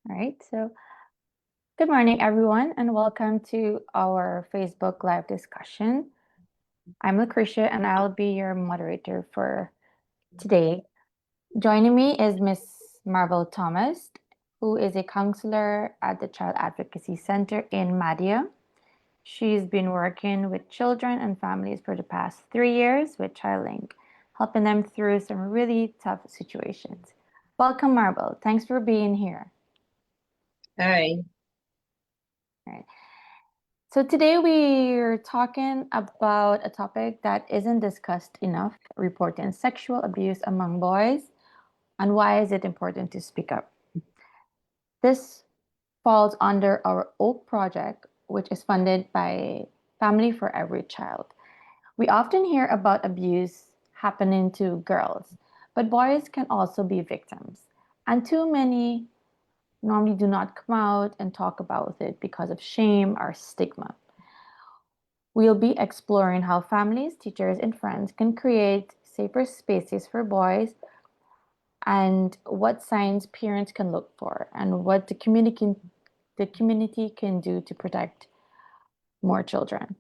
All right, so good morning, everyone, and welcome to our Facebook Live discussion. I'm Lucretia, and I'll be your moderator for today. Joining me is Miss Marbell Thomas, who is a counselor at the Child Advocacy Center in Madia. She's been working with children and families for the past 3 years with ChildLinK, helping them through some really tough situations. Welcome, Marbell. Thanks for being here. Hi. All right. So today we're talking about a topic that isn't discussed enough, reporting sexual abuse among boys, and why is it important to speak up. This falls under our OAK project, which is funded by Family for Every Child. We often hear about abuse happening to girls, but boys can also be victims. And too many normally do not come out and talk about it because of shame or stigma. We'll be exploring how families, teachers, and friends can create safer spaces for boys and what signs parents can look for and what the community can do to protect more children.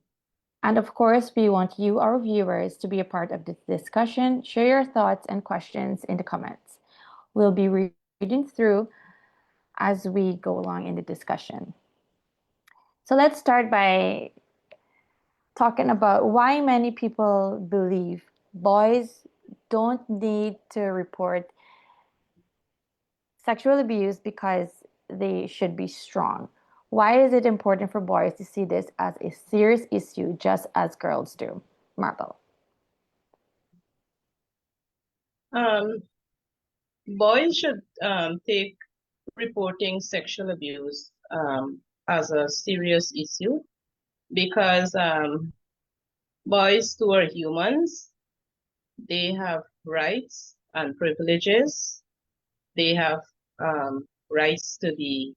And of course, we want you, our viewers, to be a part of this discussion. Share your thoughts and questions in the comments. We'll be reading through as we go along in the discussion. So let's start by talking about why many people believe boys don't need to report sexual abuse because they should be strong. Why is it important for boys to see this as a serious issue just as girls do? Marbell. Boys should take reporting sexual abuse as a serious issue because boys too are humans. They have rights and privileges. They have rights to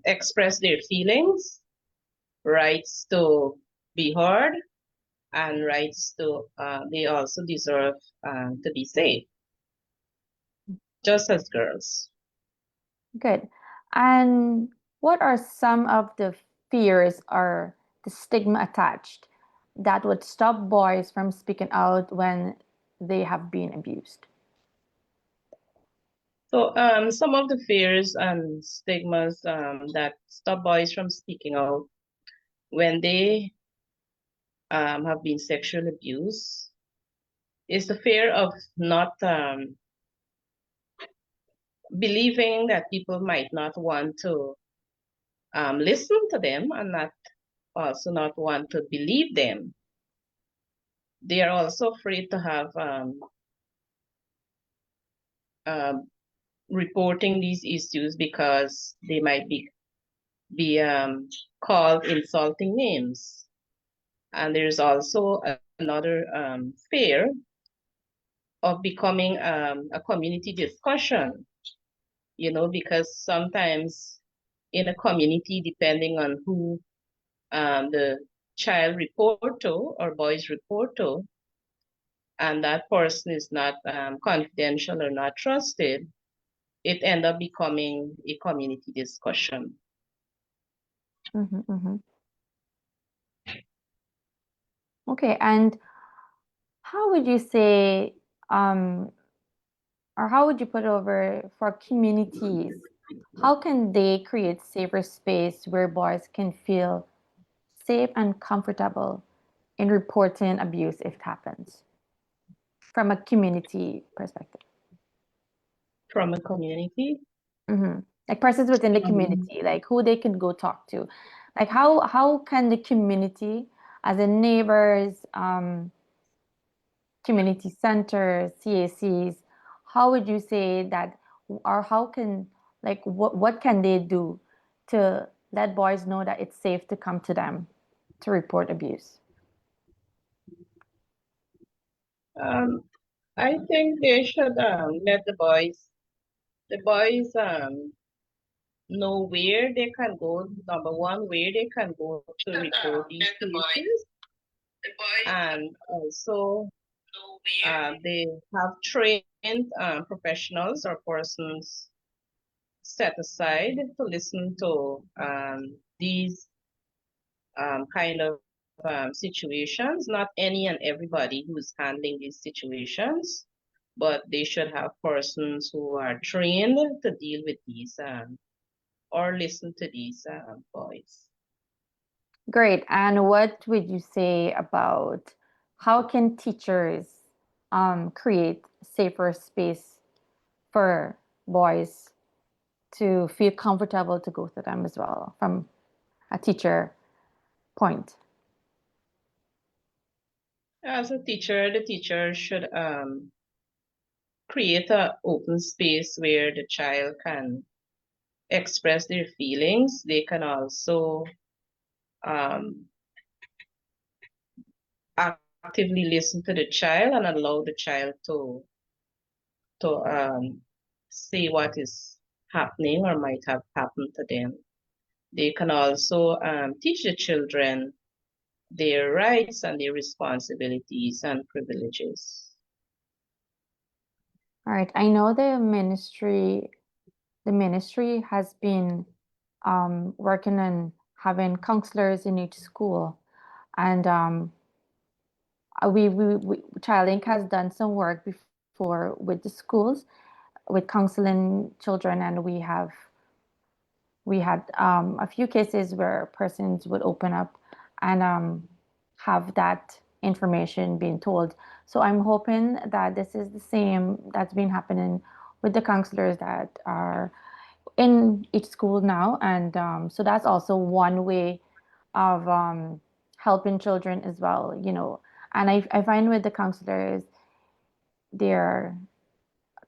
express their feelings, rights to be heard, and rights to they also deserve to be safe, just as girls. Good. And what are some of the fears or the stigma attached that would stop boys from speaking out when they have been abused? So some of the fears and stigmas that stop boys from speaking out when they have been sexually abused is the fear of not believing that people might not want to listen to them and also not want to believe them. They are also afraid to have reporting these issues because they might be called insulting names. And there's also another fear of becoming a community discussion, because sometimes in a community, depending on who the child report to or boys report to, and that person is not confidential or not trusted, it end up becoming a community discussion. Mm-hmm, mm-hmm. Okay, and how would you say, or how would you put over for communities? How can they create safer space where boys can feel safe and comfortable in reporting abuse if it happens from a community perspective? From a community? Mm-hmm. Like persons within the Um, community, like who they can go talk to. Like how can the community, as in neighbors, community centers, CACs, how would you say that, or how can, like, what can they do to let boys know that it's safe to come to them to report abuse? I think they should let the boys know where they can go. Number one, where they can go to report these cases, and also they have trained professionals or persons set aside to listen to these kind of situations. Not any and everybody who's handling these situations, but they should have persons who are trained to deal with these or listen to these boys. Great. And what would you say about how can teachers create safer space for boys to feel comfortable to go to them as well from a teacher point? As a teacher, the teacher should create an open space where the child can express their feelings. They can also um, actively listen to the child and allow the child to say what is happening or might have happened to them. They can also teach the children their rights and their responsibilities and privileges. All right. I know the ministry has been working on having counselors in each school, and ChildLinK has done some work before with the schools with counseling children, and we had a few cases where persons would open up and have that information being told. So I'm hoping that this is the same that's been happening with the counselors that are in each school now. And so that's also one way of helping children as well, you know. And I find with the counselors, they're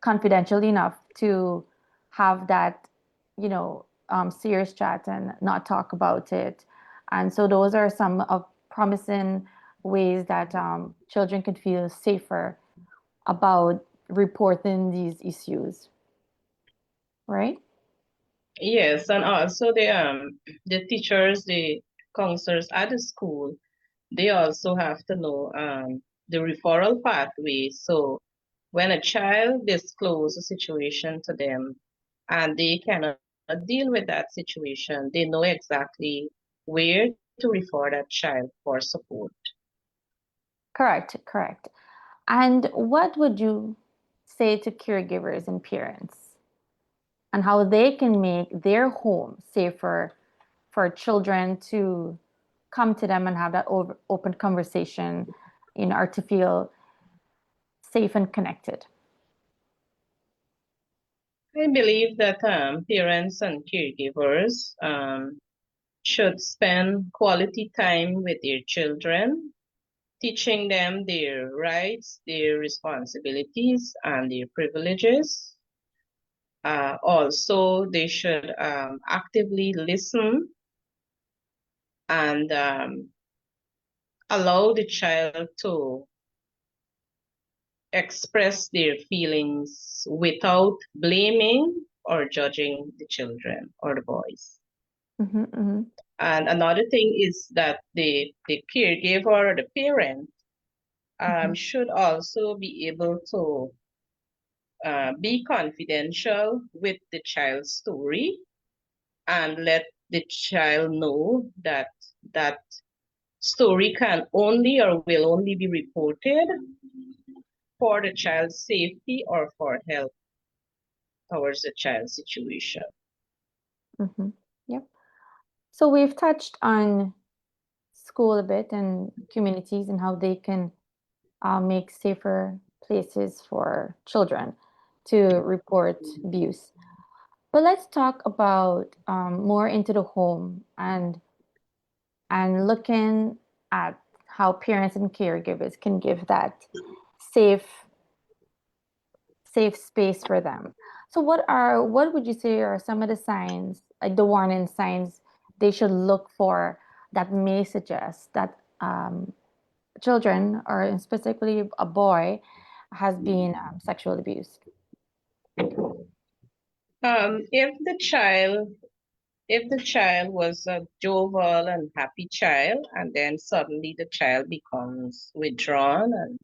confidential enough to have that, you know, serious chat and not talk about it. And so those are some of promising ways that children can feel safer about reporting these issues, right? Yes, and also the teachers, the counselors at the school, they also have to know the referral pathway. So when a child discloses a situation to them and they cannot deal with that situation, they know exactly where to refer that child for support. Correct, correct. And what would you say to caregivers and parents and how they can make their home safer for children to come to them and have that open conversation, you know, or to feel safe and connected? I believe that parents and caregivers should spend quality time with their children, teaching them their rights, their responsibilities, and their privileges. Also, they should actively listen and allow the child to express their feelings without blaming or judging the children or the boys. Mm-hmm, mm-hmm, And another thing is that the caregiver or the parent mm-hmm, should also be able to be confidential with the child's story and let the child know that that story can only or will only be reported for the child's safety or for help towards the child's situation. mm-hmm. Yep. So we've touched on school a bit and communities and how they can make safer places for children to report abuse. But let's talk about more into the home and looking at how parents and caregivers can give that safe safe space for them. So what would you say are some of the signs, like the warning signs they should look for that may suggest that children, or specifically a boy, has been sexually abused? If the child was a jovial and happy child, and then suddenly the child becomes withdrawn and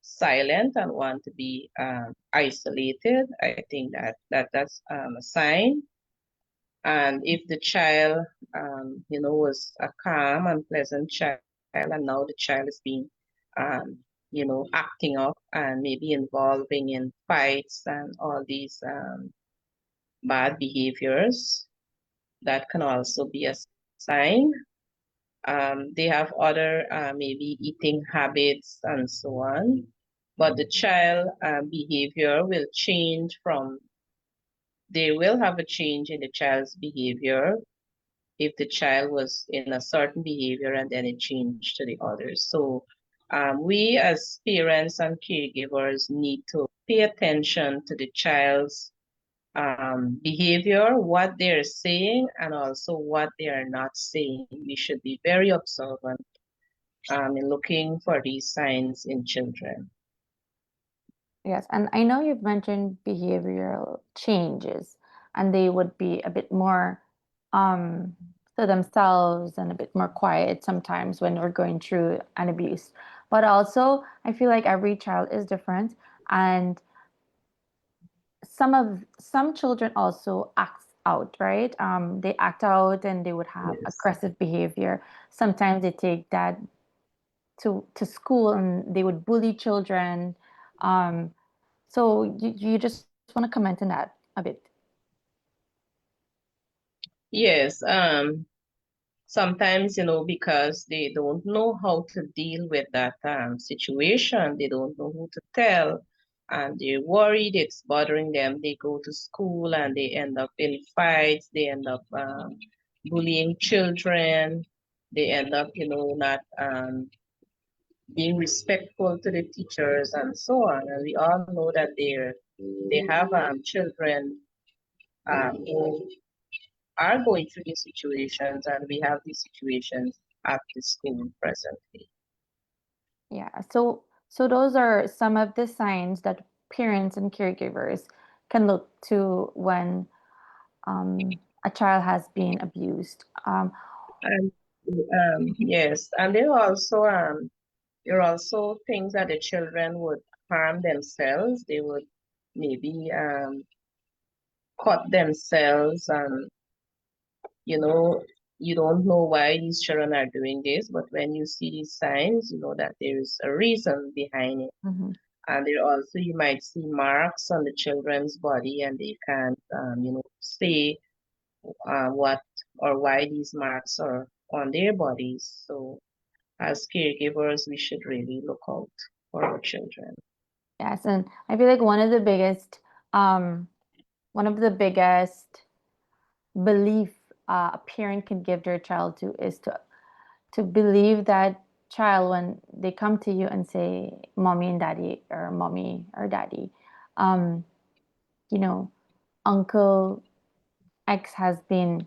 silent and want to be isolated, I think that's a sign. And if the child, was a calm and pleasant child, and now the child is being, acting up and maybe involving in fights and all these bad behaviors, that can also be a sign. They have other maybe eating habits and so on, but the child behavior will change from, they will have a change in the child's behavior if the child was in a certain behavior and then it changed to the others. So we as parents and caregivers need to pay attention to the child's behavior, what they're saying, and also what they are not saying. We should be very observant in looking for these signs in children. Yes, and I know you've mentioned behavioral changes, and they would be a bit more um, to themselves and a bit more quiet sometimes when we're going through an abuse. But also, I feel like every child is different, and some children also act out, right? They act out and they would have Yes. aggressive behavior. Sometimes they take that to school and they would bully children. Um, so you just want to comment on that a bit? Yes. Sometimes, because they don't know how to deal with that situation, they don't know who to tell, and they're worried it's bothering them. They go to school and they end up in fights, they end up bullying children, they end up, not being respectful to the teachers and so on. And we all know that they have children who are going through these situations, and we have these situations at the school presently. Yeah. So those are some of the signs that parents and caregivers can look to when a child has been abused. And yes, and there are also things that the children would harm themselves. They would maybe cut themselves, and you know you don't know why these children are doing this, but when you see these signs, you know that there is a reason behind it. Mhm. And there also you might see marks on the children's body, and they can't, say what or why these marks are on their bodies. So as caregivers, we should really look out for our children. Yes, and I feel like um, one of the biggest belief a parent can give their child to is to believe that child when they come to you and say mommy and daddy or mommy or daddy, um, you know, uncle X has been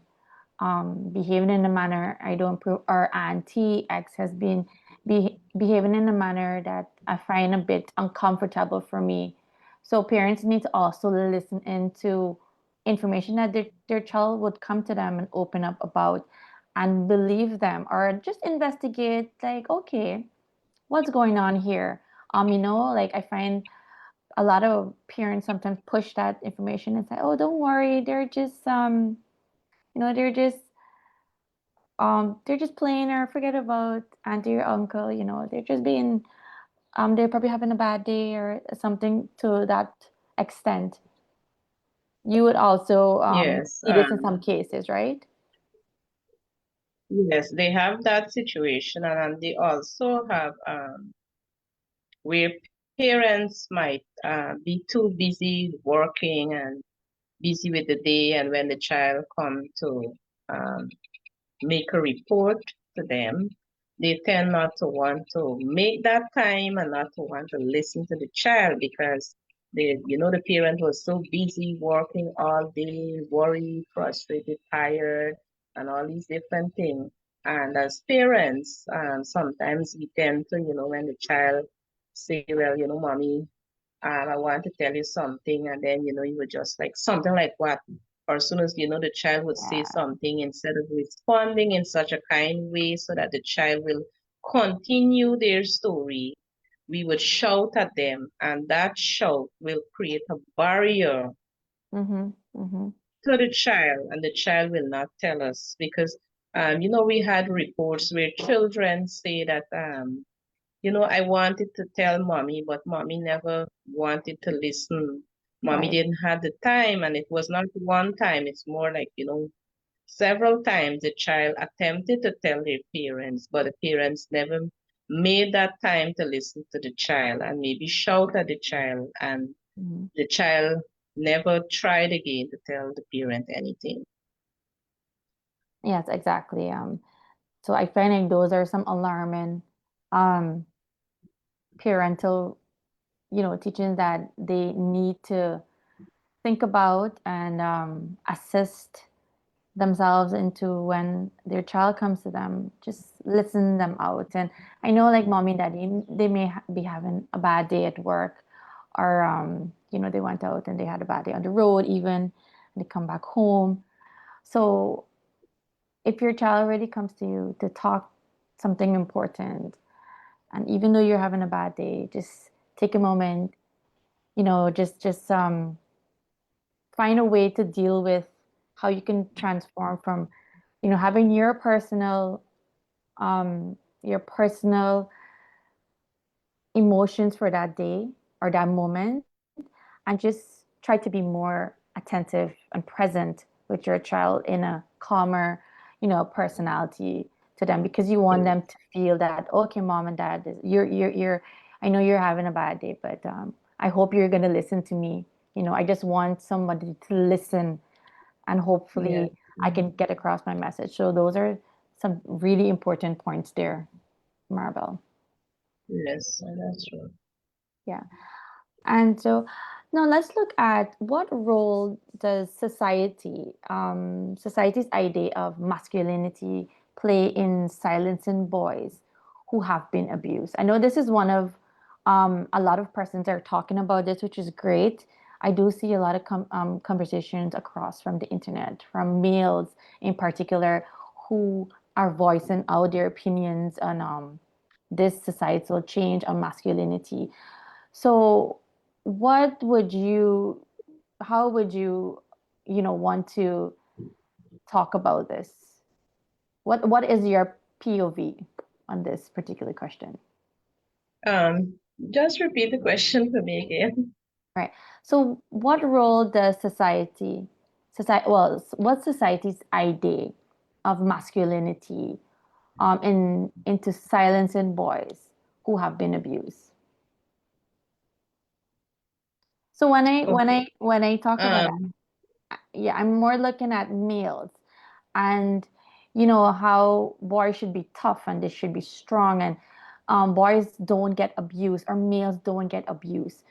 behaving in a manner I don't approve, or Auntie X has been behaving in a manner that I find a bit uncomfortable for me. So parents need to also listen into information that their child would come to them and open up about and believe them or just investigate like, okay, what's going on here? Like I find a lot of parents sometimes push that information and say, oh, don't worry, they're just playing or forget about auntie or uncle, they're just being they're probably having a bad day or something to that extent. You would also Yes, see this in some cases, right? yes, they have that situation, and they also have where parents might be too busy working and busy with the day, and when the child come to um, make a report to them, they tend not to want to make that time and not to want to listen to the child because the parent was so busy working all day, worried, frustrated, tired, and all these different things. And as parents, sometimes we tend to, when the child say, well, mommy, I want to tell you something, and then you would just like something like what, or as soon as the child would say Yeah. something, instead of responding in such a kind way so that the child will continue their story, we would shout at them, and that shout will create a barrier Mm-hmm. Mm-hmm. to the child, and the child will not tell us because, we had reports where children say that, I wanted to tell mommy, but mommy never wanted to listen. Mommy Right. didn't have the time, and it was not one time. It's more like, several times the child attempted to tell their parents, but the parents never made that time to listen to the child and maybe shout at the child, and Mhm. the child never tried again to tell the parent anything. Yes, exactly. So I find like those are some alarming um parental, teachings that they need to think about and assist themselves into when their child comes to them, just listen them out. And I know like mommy and daddy, they may be having a bad day at work or, they went out and they had a bad day on the road even, and they come back home. So if your child already comes to you to talk something important, and even though you're having a bad day, just take a moment, just find a way to deal with how you can transform from, having your personal emotions for that day or that moment, and just try to be more attentive and present with your child in a calmer, personality to them, because you want them to feel that, okay, mom and dad, you're I know you're having a bad day, but I hope you're going to listen to me. I just want somebody to listen, and Yeah, hopefully I can get across my message. So those are some really important points there, Marbell. yes, that's true. Yeah. And so now let's look at what role does society's idea of masculinity play in silencing boys who have been abused. I know this is one of a lot of persons are talking about this, which is great. I do see a lot of conversations across from the internet, from males in particular, who are voicing out their opinions on this societal change on masculinity. So, what would you, how would you, want to talk about this? What is your POV on this particular question? Just repeat the question for me again. Right. So, what role does what society's idea of masculinity into silencing boys who have been abused? So Okay. when I talk about, Um, yeah, I'm more looking at males, and how boys should be tough and they should be strong, and boys don't get abused or males don't get abused.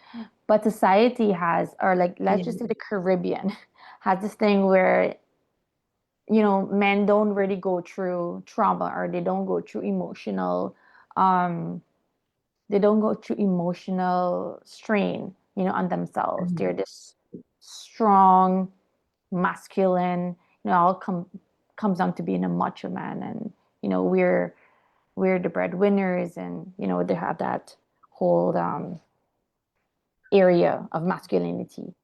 But society has, or like let's just say the Caribbean has this thing where men don't really go through trauma, or um they don't go through emotional strain, on themselves. They're mhm. this strong, masculine, all comes down to being a macho man, and we're the breadwinners, and they have that whole area of masculinity.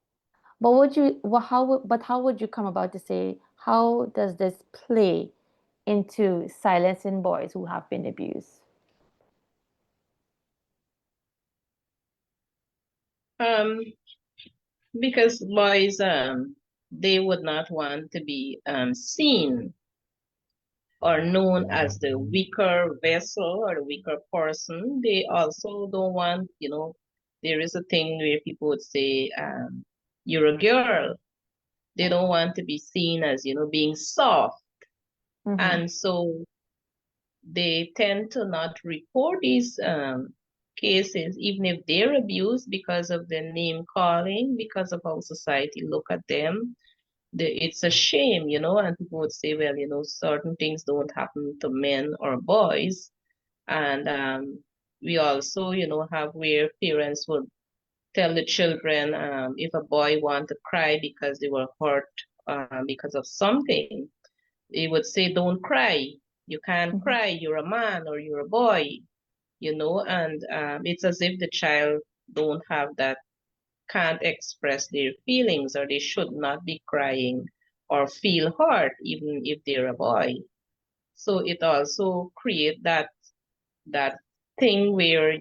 But how would you come about to say, how does this play into silencing boys who have been abused? um, because boys, they would not want to be seen or known as the weaker vessel or the weaker person. They also don't want, there is a thing where people would say, you're a girl. They don't want to be seen as, being soft. Mm-hmm. And so they tend to not report these cases, even if they're abused, because of the name calling, because of how society look at them. It's a shame, and people would say, well, certain things don't happen to men or boys. And we also, have where parents would tell the children, if a boy want to cry because they were hurt because of something, they would say, don't cry. You can't Mm-hmm. cry. You're a man or you're a boy, and it's as if the child don't have that, can't express their feelings, or they should not be crying. or feel hurt even if they're a boy. So it also create that thing where,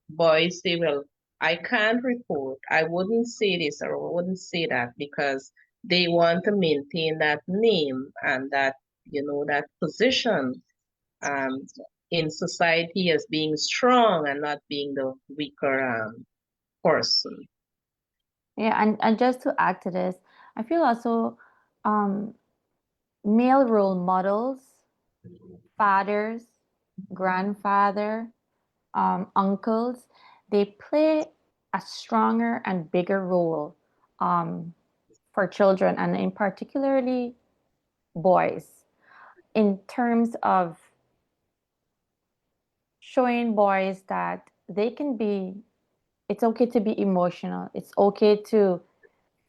boys say, well, I can't report. I wouldn't say this or I wouldn't say that because they want to maintain that name and that position um, in society as being strong and not being the weaker person. Yeah, and just to add to this, I feel also um, male role models, fathers, grandfather, uncles, they play a stronger and bigger role um, for children, and in particularly boys, in terms of showing boys that they can be, it's okay to be emotional. It's okay to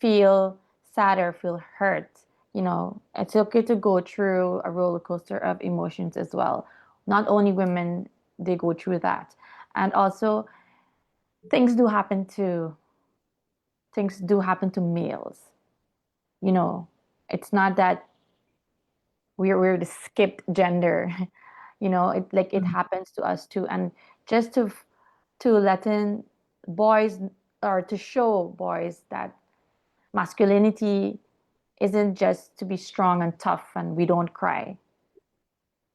feel sad or feel hurt. It's okay to go through a roller coaster of emotions as well. Not only women, they go through that. And also things do happen to things do happen to males. You know, it's not that we're the skipped gender. It happens to us too. And just to let in boys, or to show boys that masculinity isn't just to be strong and tough and we don't cry,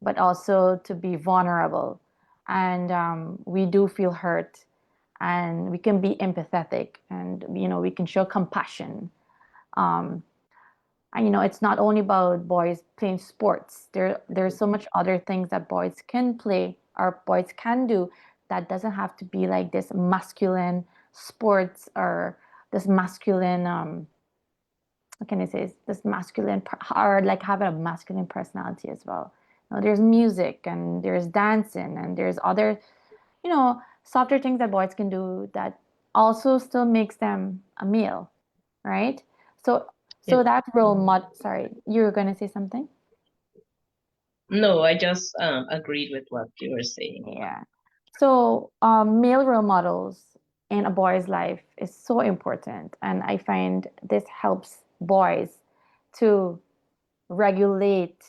but also to be vulnerable. And we do feel hurt, and we can be empathetic, and we can show compassion. Um, and it's not only about boys playing sports. There's so much other things that boys can play or boys can do that doesn't have to be like this masculine sports, or this masculine what can I say, this masculine, or like having a masculine personality as well. There's music, and there's dancing, and there's other, softer things that boys can do that also still makes them a male, right? So, Yeah. so that role mod. Sorry, you were gonna say something? No, I just agreed with what you were saying. Yeah. So, male role models in a boy's life is so important, and I find this helps boys to regulate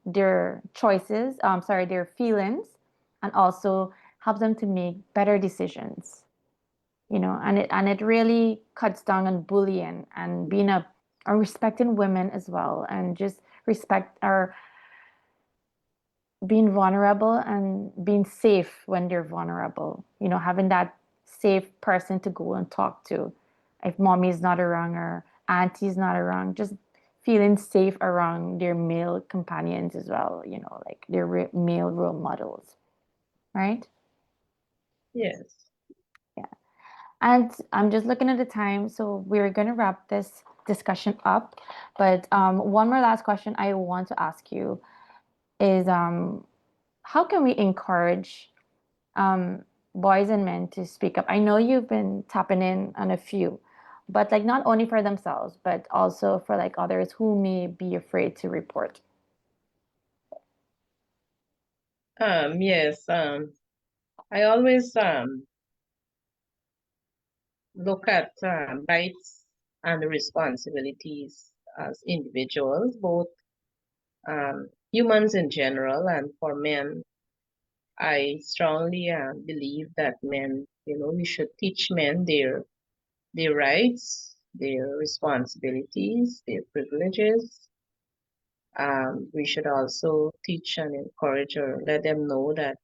their choices, their feelings, and also helps them to make better decisions. And it really cuts down on bullying and being a respecting women as well, and just respect our being vulnerable and being safe when they're vulnerable. Having that safe person to go and talk to if mommy's not around or auntie's not around, just feeling safe around their male companions as well, like their male role models, right? Yes. Yeah. And I'm just looking at the time, so we're going to wrap this discussion up. But one more last question I want to ask you is, how can we encourage um, boys and men to speak up? I know you've been tapping in on a few, but like not only for themselves, but also for like others who may be afraid to report. Yes. I always look at rights and responsibilities as individuals, both humans in general, and for men, I strongly believe that men, we should teach men their rights, their responsibilities, their privileges. We should also teach and encourage or let them know that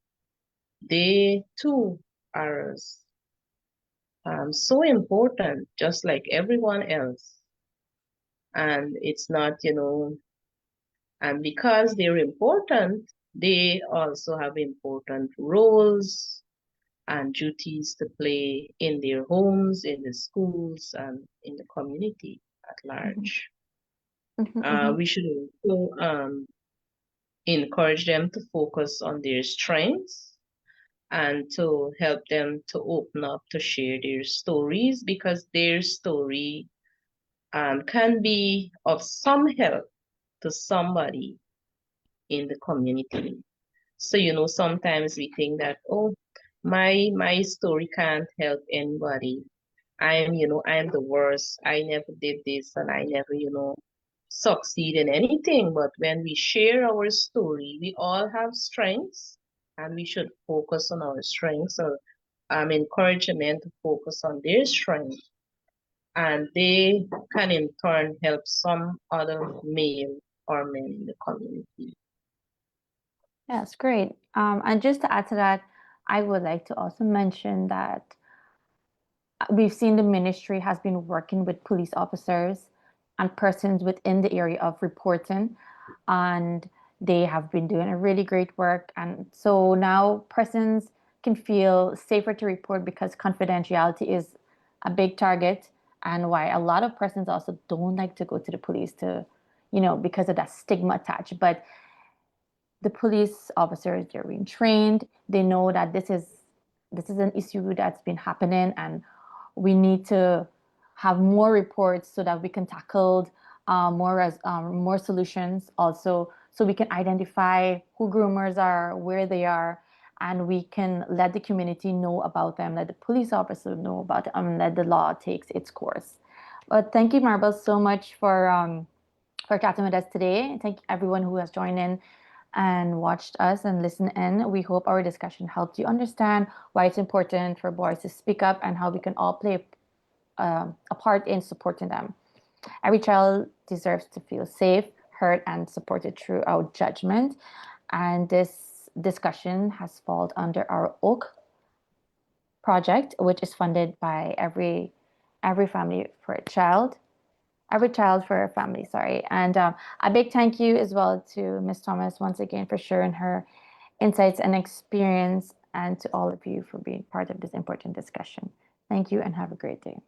they too are so important, just like everyone else. And it's not, and because they're important, they also have important roles and duties to play in their homes, in the schools, and in the community at Mhm, large. mhm, mhm, We should also encourage them to focus on their strengths and to help them to open up to share their stories because their story can be of some help to somebody in the community. So, sometimes we think that, oh, my story can't help anybody. I'm the worst. I never did this and I never. succeed in anything, but when we share our story, we all have strengths and we should focus on our strengths or encourage men to focus on their strengths, and they can in turn help some other male or men in the community. Yes, great. And just to add to that, I would like to also mention that we've seen the ministry has been working with police officers and persons within the area of reporting, and they have been doing a really great work. And so now persons can feel safer to report because confidentiality is a big target, and why a lot of persons also don't like to go to the police to, because of that stigma attached. But the police officers, they're being trained, they know that this is an issue that's been happening, and we need to have more reports so that we can tackle more solutions also, so we can identify who groomers are, where they are, and we can let the community know about them, let the police officer know about them, and let the law takes its course. But thank you, Marbell, so much for chatting with us today. Thank everyone who has joined in and watched us and listened in. We hope our discussion helped you understand why it's important for boys to speak up and how we can all play a part in supporting them. Every child deserves to feel safe, heard, and supported throughout judgment. And this discussion has fallen under our Oak project, which is funded by every family for a child. Every child for a family, sorry. And a big thank you as well to Ms. Thomas once again for sharing her insights and experience, and to all of you for being part of this important discussion. Thank you and have a great day.